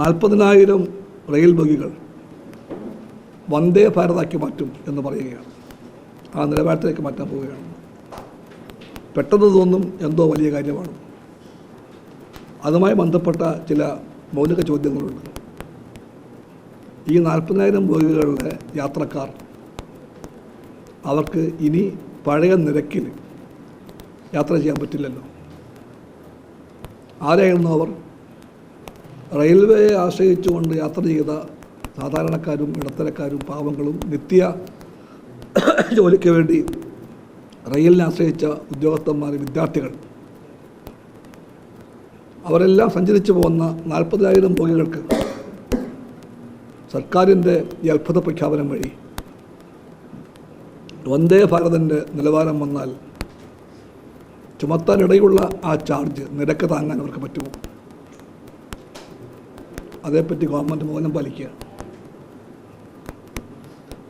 40,000 rail ബോഗികൾ വന്ദേ ഭാരതാക്കി മാറ്റും എന്ന് പറയുകയാണ്. ആ നിലവാരത്തിലേക്ക് മാറ്റാൻ പോവുകയാണ്. പെട്ടെന്ന് തോന്നും എന്തോ വലിയ കാര്യമാണ്. അതുമായി ബന്ധപ്പെട്ട ചില മൗലിക ചോദ്യങ്ങളുണ്ട്. ഈ 40,000 ബോഗികളിലെ യാത്രക്കാർ അവർക്ക് ഇനി പഴയ നിരക്കിൽ യാത്ര ചെയ്യാൻ പറ്റില്ലല്ലോ. ആരായിരുന്നു അവർ? റെയിൽവേയെ ആശ്രയിച്ചുകൊണ്ട് യാത്ര ചെയ്ത സാധാരണക്കാരും ഇടത്തരക്കാരും പാവങ്ങളും നിത്യ ജോലിക്ക് വേണ്ടി റെയിലിനെ ആശ്രയിച്ച ഉദ്യോഗസ്ഥന്മാർ, വിദ്യാർത്ഥികൾ, അവരെല്ലാം സഞ്ചരിച്ചു പോകുന്ന 40,000 ബോഗികൾക്ക് സർക്കാരിൻ്റെ ഈ അത്ഭുത പ്രഖ്യാപനം വഴി വന്ദേ ഭാരതിൻ്റെ നിലവാരം വന്നാൽ ചുമത്താനിടയുള്ള ആ ചാർജ് നിരക്ക് താങ്ങാൻ അവർക്ക് പറ്റുമോ? അതേപ്പറ്റി ഗവൺമെൻറ് മൗനം പാലിക്കുക.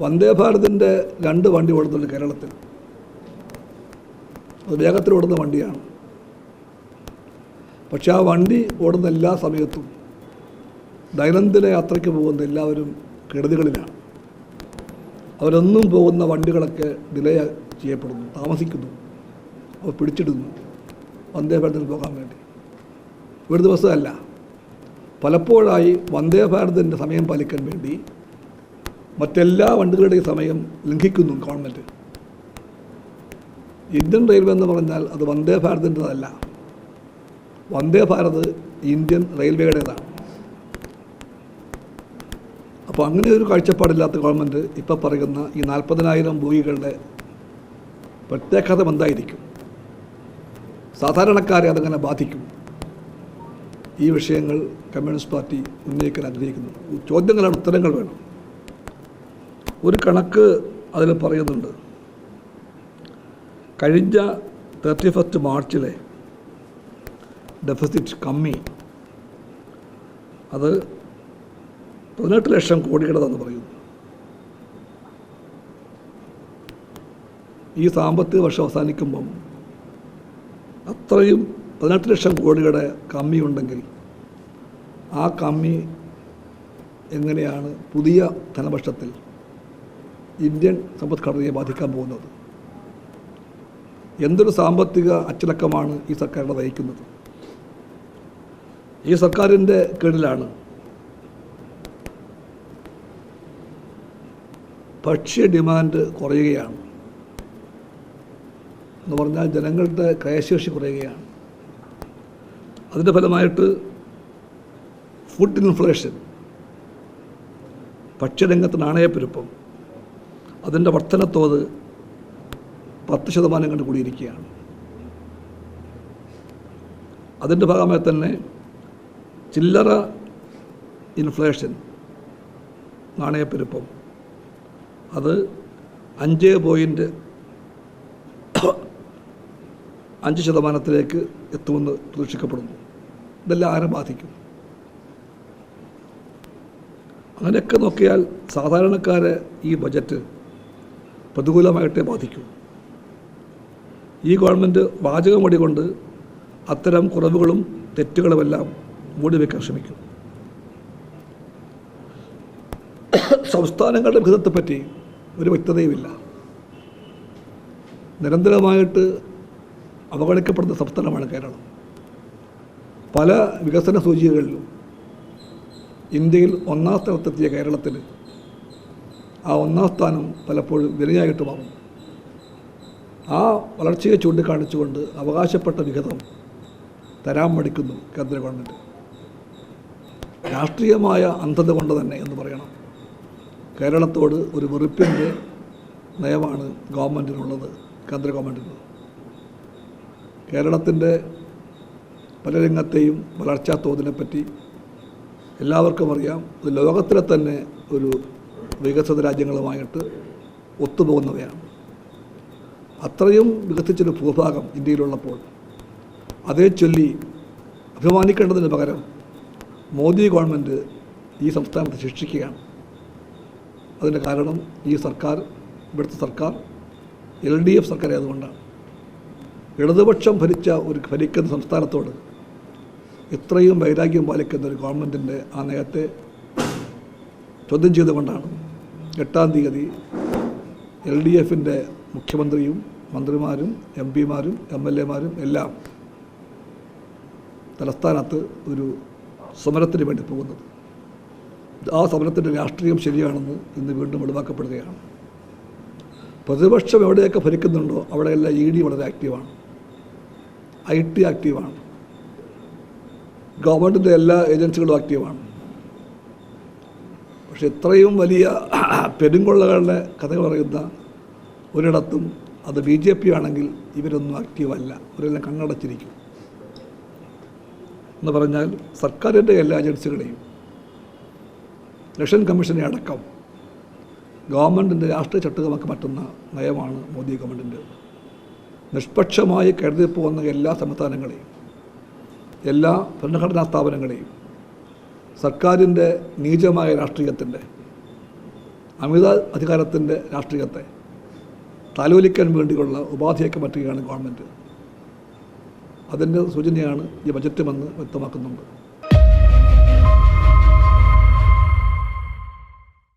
വന്ദേ ഭാരതിൻ്റെ 2 വണ്ടി ഓടുന്നുണ്ട് കേരളത്തിൽ. അത് വേഗത്തിൽ ഓടുന്ന വണ്ടിയാണ്. പക്ഷെ ആ വണ്ടി ഓടുന്ന എല്ലാ സമയത്തും ദൈനംദിന യാത്രയ്ക്ക് പോകുന്ന എല്ലാവരും കെടുതികളിലാണ്. അവരൊന്നും പോകുന്ന വണ്ടികളൊക്കെ ഡിലേ ചെയ്യപ്പെടുന്നു, താമസിക്കുന്നു, അവർ പിടിച്ചിടുന്നു വന്ദേ ഭാരതിൽ പോകാൻ വേണ്ടി. ഒരു ദിവസമല്ല, പലപ്പോഴായി വന്ദേ ഭാരതിൻ്റെ സമയം പാലിക്കാൻ വേണ്ടി മറ്റെല്ലാ വണ്ടികളുടെയും സമയം ലംഘിക്കുന്നു ഗവൺമെൻറ്. ഇന്ത്യൻ റെയിൽവേ എന്ന് പറഞ്ഞാൽ അത് വന്ദേ ഭാരതിൻ്റെതല്ല. വന്ദേ ഭാരത് ഇന്ത്യൻ റെയിൽവേയുടേതാണ്. അപ്പോൾ അങ്ങനെ ഒരു കാഴ്ചപ്പാടില്ലാത്ത ഗവൺമെൻറ് ഇപ്പോൾ പറയുന്ന ഈ 40,000 ബോഗികളുടെ പ്രത്യാഘാതം എന്തായിരിക്കും? സാധാരണക്കാരെ അതങ്ങനെ ബാധിക്കും. ഈ വിഷയങ്ങൾ കമ്മ്യൂണിസ്റ്റ് പാർട്ടി ഉന്നയിക്കാൻ ആഗ്രഹിക്കുന്നു. ചോദ്യങ്ങളാണ്, ഉത്തരങ്ങൾ വേണം. ഒരു കണക്ക് അതിൽ പറയുന്നുണ്ട്. കഴിഞ്ഞ 31 മാർച്ചിലെ ഡെഫിസിറ്റ് കമ്മി അത് 18 ലക്ഷം കോടിയുടേതെന്ന് പറയുന്നു. ഈ സാമ്പത്തിക വർഷം അവസാനിക്കുമ്പം അത്രയും 18 ലക്ഷം കോടിയുടെ കമ്മിയുണ്ടെങ്കിൽ ആ കമ്മി എങ്ങനെയാണ് പുതിയ ധനവർഷത്തിൽ ഇന്ത്യൻ സമ്പദ്ഘടനയെ ബാധിക്കാൻ പോകുന്നത്? എന്തൊരു സാമ്പത്തിക അച്ചടക്കമാണ് ഈ സർക്കാരിനെ നയിക്കുന്നത്? ഈ സർക്കാരിൻ്റെ കീഴിലാണ് ഭക്ഷ്യ ഡിമാൻഡ് കുറയുകയാണ്. എന്ന് പറഞ്ഞാൽ ജനങ്ങളുടെ ക്രയശേഷി കുറയുകയാണ്. അതിൻ്റെ ഫലമായിട്ട് ഫുഡ് ഇൻഫ്ലേഷൻ, ഭക്ഷ്യരംഗത്ത് നാണയപ്പെരുപ്പം, അതിൻ്റെ വർധനത്തോത് 10% കണ്ട് കൂടിയിരിക്കുകയാണ്. അതിൻ്റെ ഭാഗമായി തന്നെ ചില്ലറ ഇൻഫ്ലേഷൻ, നാണയപ്പെരുപ്പം, അത് 5.5% എത്തുമെന്ന് പ്രതീക്ഷിക്കപ്പെടുന്നു. ഇതെല്ലാം ആരെ ബാധിക്കും? അങ്ങനെയൊക്കെ നോക്കിയാൽ സാധാരണക്കാരെ ഈ ബജറ്റ് പ്രതികൂലമായിട്ടേ ബാധിക്കും. ഈ ഗവൺമെൻറ് വാചകമടി കൊണ്ട് അത്തരം കുറവുകളും തെറ്റുകളുമെല്ലാം മൂടിവെക്കാൻ ശ്രമിക്കും. സംസ്ഥാനങ്ങളുടെ വിഹിതത്തെപ്പറ്റി ഒരു വ്യക്തതയുമില്ല. നിരന്തരമായിട്ട് അവഗണിക്കപ്പെടുന്ന സംസ്ഥാനമാണ് കേരളം. പല വികസന സൂചികകളിലും ഇന്ത്യയിൽ 1-ാം സ്ഥാനത്തെത്തിയ കേരളത്തിൽ ആ 1-ാം സ്ഥാനം പലപ്പോഴും വിനയായിട്ട് മാറും. ആ വളർച്ചയെ ചൂണ്ടിക്കാണിച്ചുകൊണ്ട് അവകാശപ്പെട്ട വിഹിതം തരാൻ മടിക്കുന്നു കേന്ദ്ര ഗവൺമെൻറ്. രാഷ്ട്രീയമായ അന്ധത കൊണ്ട് തന്നെ എന്ന് പറയണം. കേരളത്തോട് ഒരു വെറുപ്പിൻ്റെ നയമാണ് ഗവൺമെൻറ്റിനുള്ളത്, കേന്ദ്ര ഗവൺമെൻറ്റിനുള്ളത്. കേരളത്തിൻ്റെ പല രംഗത്തെയും വളർച്ചാ തോതിനെപ്പറ്റി എല്ലാവർക്കും അറിയാം. ഇത് ലോകത്തിലെ തന്നെ ഒരു വികസിത രാജ്യങ്ങളുമായിട്ട് ഒത്തുപോകുന്നവയാണ്. അത്രയും വികസിച്ചൊരു ഭൂഭാഗം ഇന്ത്യയിലുള്ളപ്പോൾ അതേ ചൊല്ലി അഭിമാനിക്കേണ്ടതിന് പകരം മോദി ഗവൺമെൻറ് ഈ സംസ്ഥാനത്തെ ശിക്ഷിക്കുകയാണ്. അതിൻ്റെ കാരണം ഈ സർക്കാർ, ഇവിടുത്തെ സർക്കാർ LDF സർക്കാർ ആയതുകൊണ്ടാണ്. ഇടതുപക്ഷം ഭരിക്കുന്ന സംസ്ഥാനത്തോട് ഇത്രയും വൈരാഗ്യം പാലിക്കുന്ന ഒരു ഗവൺമെൻറ്റിൻ്റെ ആ നയത്തെ ചോദ്യം ചെയ്തുകൊണ്ടാണ് 8-ാം തീയതി LDFിൻ്റെ മുഖ്യമന്ത്രിയും മന്ത്രിമാരും MP-മാരും MLA-മാരും എല്ലാം തലസ്ഥാനത്ത് ഒരു സമരത്തിന് വേണ്ടി പോകുന്നത്. ആ സമരത്തിൻ്റെ രാഷ്ട്രീയം ശരിയാണെന്ന് ഇന്ന് വീണ്ടും വെളിവാക്കപ്പെടുകയാണ്. പ്രതിപക്ഷം എവിടെയൊക്കെ ഭരിക്കുന്നുണ്ടോ അവിടെയെല്ലാം ED വളരെ ആക്റ്റീവാണ്, IT ആക്റ്റീവാണ്, ഗവൺമെൻറ്റിൻ്റെ എല്ലാ ഏജൻസികളും ആക്റ്റീവാണ്. പക്ഷെ ഇത്രയും വലിയ പെരുങ്കൊള്ളകളുടെ കഥകൾ പറയുന്ന ഒരിടത്തും അത് BJP ആണെങ്കിൽ ഇവരൊന്നും ആക്റ്റീവല്ല, ഇവരെല്ലാം കണ്ണടച്ചിരിക്കും. എന്ന് പറഞ്ഞാൽ സർക്കാരിൻ്റെ എല്ലാ ഏജൻസികളെയും ഇലക്ഷൻ കമ്മീഷനെ അടക്കം ഗവൺമെൻറ്റിൻ്റെ രാഷ്ട്രീയ ചട്ടുകമാക്കി മാറ്റുന്ന നയമാണ് മോദി ഗവൺമെൻറ്റിൻ്റെ. നിഷ്പക്ഷമായി കരുതി പോകുന്ന എല്ലാ സംസ്ഥാനങ്ങളെയും എല്ലാ ഭരണഘടനാ സ്ഥാപനങ്ങളെയും സർക്കാരിൻ്റെ നീചമായ രാഷ്ട്രീയത്തിൻ്റെ അമിത അധികാരത്തിൻ്റെ രാഷ്ട്രീയത്തെ താലോലിക്കാൻ വേണ്ടിയുള്ള ഉപാധിയാക്കി മാറ്റുകയാണ് ഗവൺമെൻറ്. അതിൻ്റെ സൂചനയാണ് ഈ ബജറ്റുമെന്ന് വ്യക്തമാക്കുന്നുണ്ട്.